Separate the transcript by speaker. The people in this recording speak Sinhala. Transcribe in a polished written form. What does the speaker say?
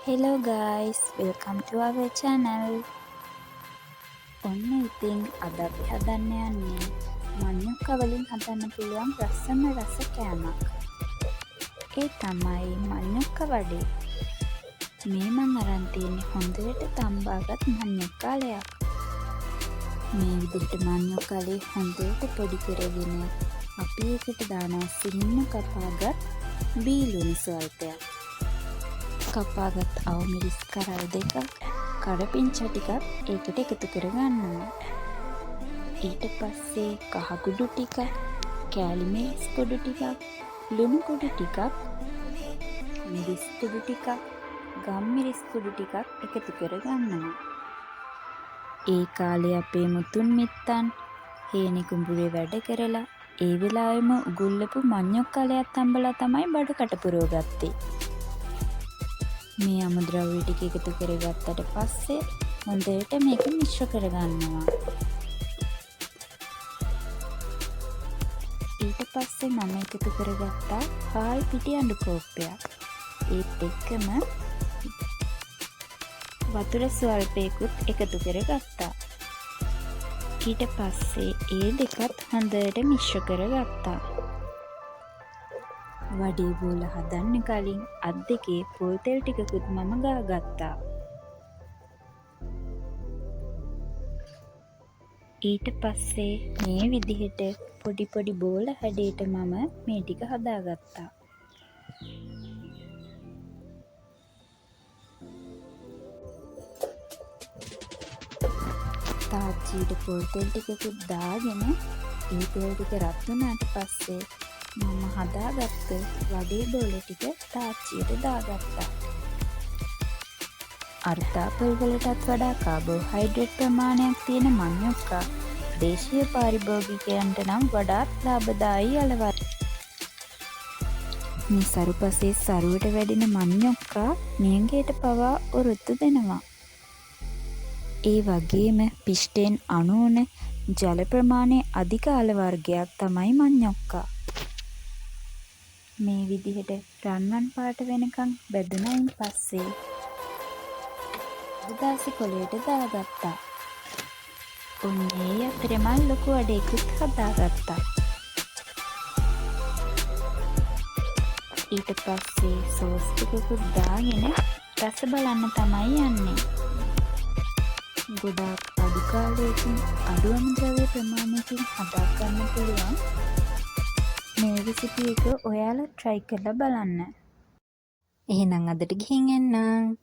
Speaker 1: Hello guys, welcome to our channel. ඔන්න ඉතින් අද අපි හදන්න යන්නේ මඤ්ඤොක්ක වලින් හදන්න පුළුවන් රසම රස කෑමක්. ඒ තමයි මඤ්ඤොක්ක වඩේ. මේ මං අරන් තියෙන්නේ හොඳට තම්බාගත් මඤ්ඤොක්කාලයක්. මේ විදිහට මඤ්ඤොක්කාලේ හොඳට පොඩි කරගෙන අපි ඒකට දානවා සිහින්න කපාගත් බීලුණු ස්වල්පයක්. කපාගත් අවමිරිස් කරල් දෙකක් කඩපිංචා ටිකක් ඒකට එකතු කරගන්නවා. ඊට පස්සේ කහකුඩු ටිකක්, කෑලි මිරිස් කුඩු ටිකක්, ලුණු කුඩු ටිකක්, මිරිස් කුඩු ටිකක්, ගම් මිරිස් කුඩු ටිකක් එකතු කරගන්නවා. ඒ කාලේ අපේ මුතුන් මිත්තන් හේනේ කුඹුරේ වැඩ කරලා ඒ වෙලාවෙම උගුල්ලපු මඤ්ඤොක්කාලයක් තම්බලා තමයි බඩකට පුරවගත්තේ. මේ අමුද්‍රව්‍ය ටික එකතු කරගත්තට පස්සේ හොඳට මේක මිශ්‍ර කරගන්නවා. ඊට පස්සේ මම එකතු කරගත්තා හාල් පිටි අඬු කෝප්පයක්. ඒත් එක්කම වතුර ස්වල්පයකුත් එකතු කරගත්තා. ඊට පස්සේ ඒ දෙකත් හොඳට මිශ්‍ර කරගත්තා. වඩේ බෝල හදන්න කලින් අත් දෙකේ පොල් තෙල් ටිකකුත් මම ගාගත්තා. ඊට පස්සේ මේ විදිහට පොඩි පොඩි බෝල හැඩයට මම මේ ටික හදාගත්තා. තාච්චියට පොල් තෙල් ටිකකුත් දාගෙන ඒ තෙල් ටික රත් වුණාට පස්සේ මම හදාගත්ත වඩේ බෝල ටික තාච්චියට දාගත්තා. අර්ථාපල් වලටත් වඩා කාබෝහයිඩ්‍රේට් ප්‍රමාණයක් තියෙන මඤ්ඤොක්කා දේශීය පාරිභෝගිකයන්ට නම් වඩාත් ලාභදායී අලවර්. මේ සරුපසේ සරුවට වැඩෙන මඤ්ඤොක්කා නියඟයට පවා ඔරොත්තු දෙනවා. ඒ වගේම පිෂ්ටෙන් අණුවන ජල ප්‍රමාණය අධික අල වර්ගයක් තමයි මඤ්ඤොක්කා. මේ විදිහට රන්වන් පාට වෙනකන් බෙදුනයින් පස්සේ උදාසි කොලයට දාගත්තා. ඔන්නේ අතරේ මල් ලොකු වඩේකුත් හදාගත්තා. ඊට පස්සේ සෝස් ටිකකුත් දාගෙන රස බලන්න තමයි යන්නේ. ගොඩාක් අඩු කාලයකින් අඩු අමුද්‍රව්‍ය ප්‍රමාණයකින් හදා ගන්න පුළුවන් මේ රෙසිපි එක ඔයාලා try කරලා බලන්න. එහෙනම් අදට ගිහින් එන්නම්.